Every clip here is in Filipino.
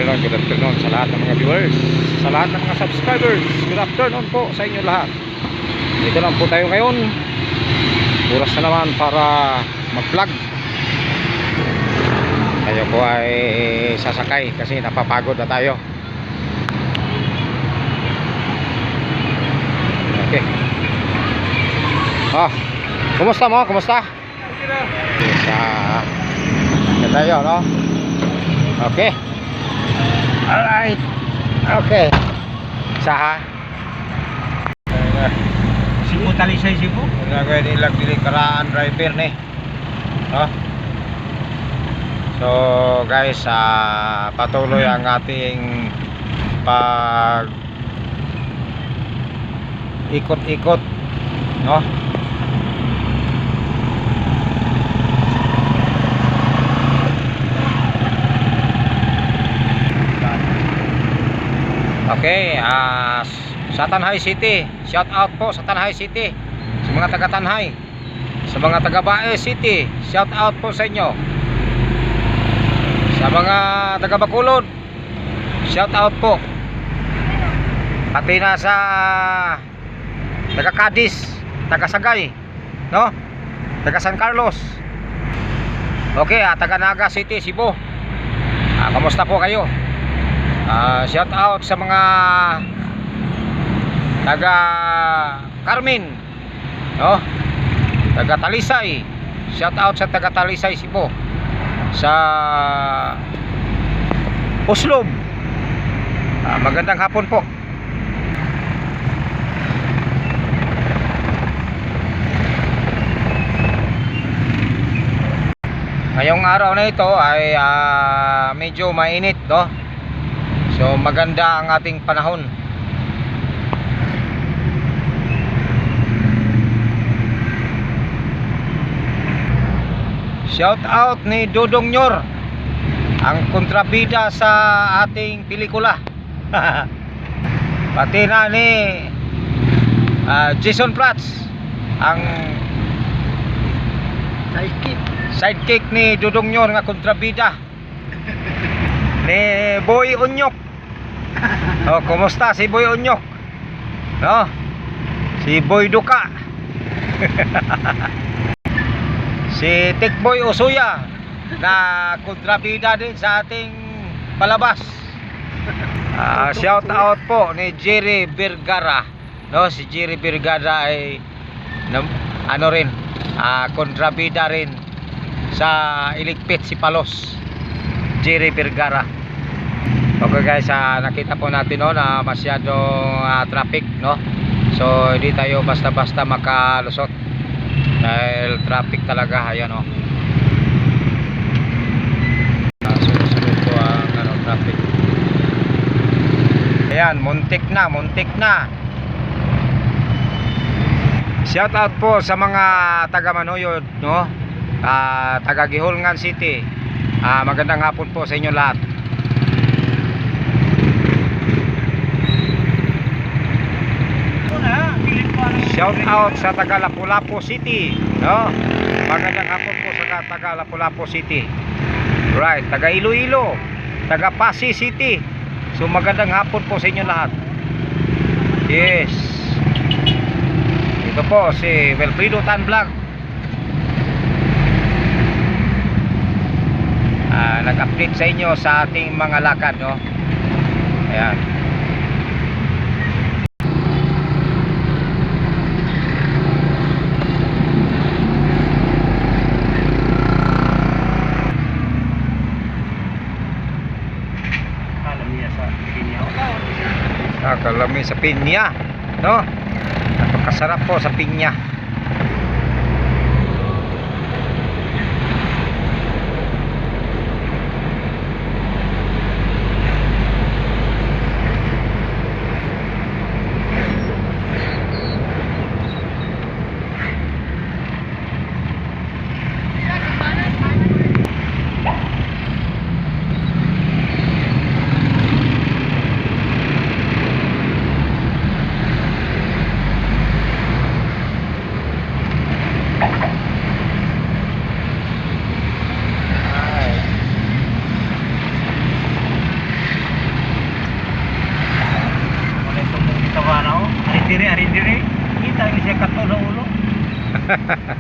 good afternoon sa lahat ng mga viewers, sa lahat ng mga subscribers. Good afternoon po sa inyo lahat. Dito lang po tayo ngayon. Oras na naman para mag-vlog. Tayo po ay sasakay kasi napapagod na tayo. Okay. Kumusta mo? Kumusta? Okay tayo, no? Okay. Alright. Okay. Saha. Sipo talisay sipo. Nagawin ilang dili karaan driver ni. No? So guys, patuloy ang ating pag ikot-ikot, no? Okay, sa Tanhay City, shout out po sa Tanhay City, sa mga taga Tanhay, sa mga taga Bae City, shout out po sa inyo. Sa mga taga Bacolod, shout out po. Pati na sa taga Cadiz, taga Sagay, no? Taga San Carlos. Okay, taga Naga City, Cebu. Kamusta po kayo? Shout out sa mga taga Carmen, no? Taga Talisay. Shout out sa taga Talisay, Cebu. Sa Uslob, magandang hapon po. Ngayong araw na ito ay medyo mainit, no? So maganda ang ating panahon. Shout out ni Dudong Nyor, ang kontrabida sa ating pelikula. Pati na ni Jason Prats, ang sidekick ni Dudong Nyor nga kontrabida. Ni Boy Unyok. Kumusta si Boy Unyok? No? Si Boy Duka. Si Tikboy Usuya na kontrabida din sa ating palabas. Shout out po ni Jerry Vergara, no? Si Jerry Vergara ay ano rin, kontrabida rin sa Iligpit si Palos. Jerry Vergara. Okay guys, nakita po natin, no, na masyadong traffic, no? So hindi tayo basta-basta makalusot dahil traffic talaga. Ayan, no? Sunod-sunod po ang traffic. Ayan, muntik na. Shout out po sa mga taga Manuyod, no? Taga Gihulngan City. Magandang hapon po sa inyo lahat. Shout out sa taga Lapu-Lapu City, no? Magandang hapon po sa taga Lapu-Lapu City. Right, taga Iloilo, taga Pasig City. So magandang hapon po sa inyo lahat. Yes. Ito po si Wilfredo Tan Vlog. Nag-update sa inyo sa ating mga lakad, no? Ayan. Kalami sa pinya, no? Napakasarap po sa pinya.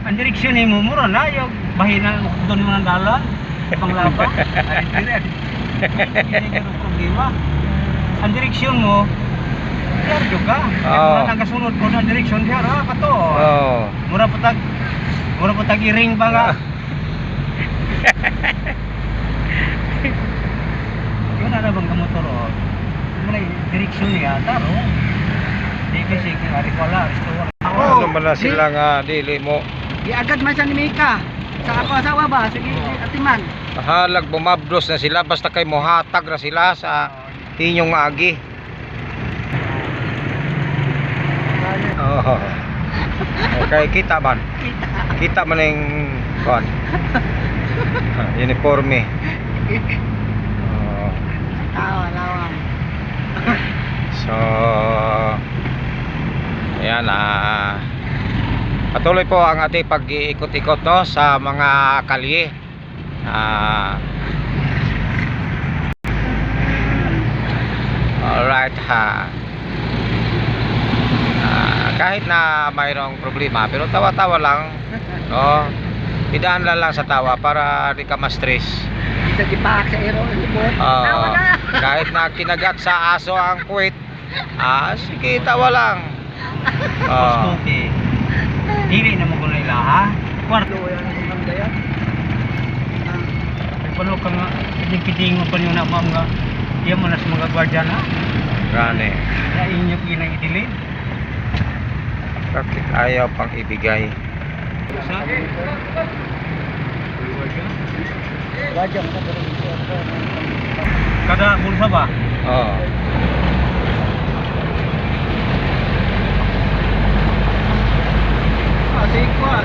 Ang direksyon ni mo mura na yung bahinan doon mo ng dalan. Panglaba. Hindi ka problema. Ang direksyon mo, diyan juga. Oo. Ang kasunod ko na direksyon diyan, kato. Oh. Mura putag iring pa nga. Yun na bang kamotor o? Muna direksyon niya, taro. Di kasi kung ari pala, restore. Ano man na sila nga dili mo Iagad man siya ni Mika. Sa ako asawa ba? Sige, atiman. halag bumabdos na sila basta kay mohatag na sila sa inyong agi. Oh. Okay, kita man. Kita man yung kon. Uniforme. Oh. Tawa, lawang. So ayan, patuloy po ang ating pag-iikot-ikot no sa mga kalye. Alright, kahit na mayroong problema pero tawa-tawa lang no, idaan lang sa tawa para di ka ma-stress. Isa gipak sa ero ang libot. Tawa na. Kahit na kinagat sa aso ang puwit, sige, tawa lang. Okay. Dili na mo ko na ilaha. Kwarto. Yan ang mamdaya. Pano ka nga, kiting mo pa niyo na ma'am nga. Iya mo na sa mga gwardiya na. Gane. Ya inyo ginang idilin. Bakit ayaw pang ibigay? Sa? Wajang ka pero Kada bulsa ba? Oo. si Kwan.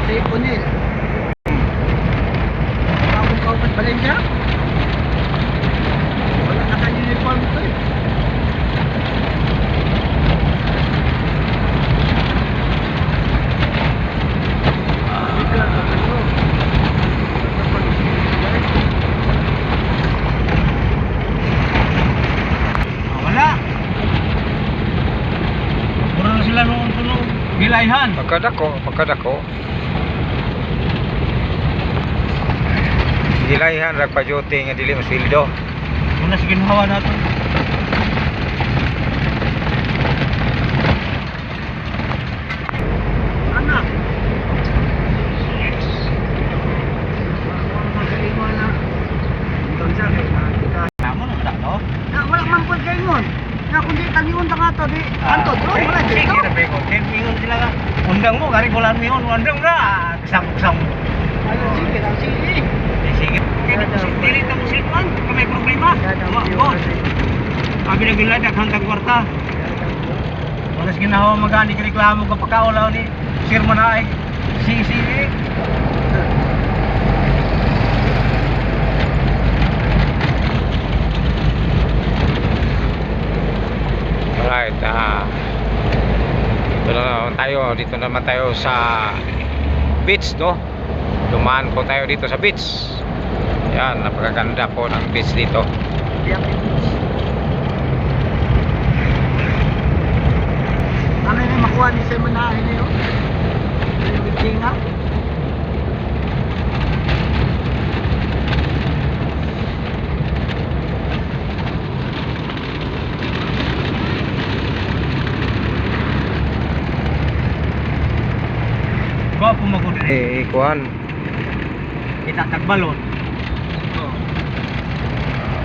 Si Punil. Bakit kaupat pa rin siya? Wala na kanyang uniform ito eh. Wala. Puro na sila noong tunog. Bilayhan. Pagkadako. Dilayhan ragpa-duty nga dili mo sweldo. Muna sa ginhawa natin. Anak. Tama na ta, no? Na wala man po kayo ngon. Na kundi taliun ta nga to di. Anto do wala Sige, dito. sige, bego. Mingon sila ka. Undang mo, gari bulan mingon. Undang na. Kasam-kasam. Ayun sige lang sige. Sige. Dili ta mo silman. Kung may problema. Mo. Abi na gila daghang kwarta. Wala sige na ho magani reklamo ka pagkaulaw ni Sir Manaig. Sige. Alright, dito naman tayo sa beach, no? Dumaan po tayo dito sa beach. Yan, napakaganda po ng beach dito. Ano yung makuha ni Sir Manahin niyo? Yung bitsinga. Ko po magud Kuhan. kita tagbalon.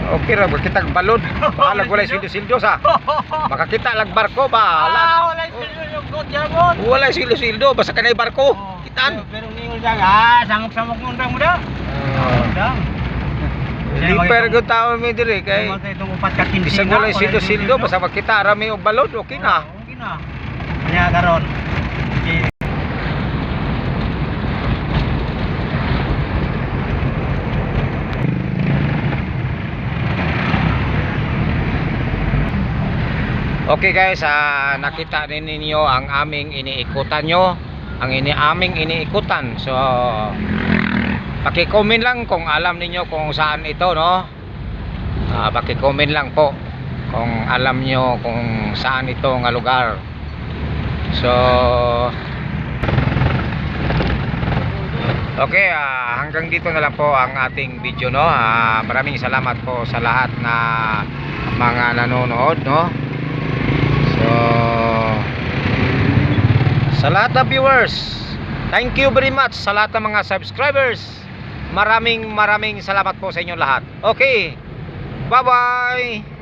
Okay ra ba kitag balod? Balag wala sildo-sildo sa. Makakita lag barko ba? Wala yung god jabon. Wala sildo-sildo basta kanay barko. Kitaan. Pero ningol dang samok-samok mo ndang mo da. Dang. Di pero gud tawo mi dire kay Itong upat ka 15 bisag wala sildo-sildo basta makita ra mi og balod okay na. Okay na. Kanya karon. Okay guys, nakita din ninyo ang aming iniikutan nyo, ang aming iniikutan. So paki-comment lang kung alam ninyo kung saan ito, no? Paki-comment lang po kung alam nyo kung saan ito nga lugar. So Okay, hanggang dito na lang po ang ating video, no. Maraming salamat po sa lahat na mga nanonood, no. So sa lahat ng viewers, thank you very much. Sa lahat ng mga subscribers, maraming salamat po sa inyo lahat. Okay, bye bye.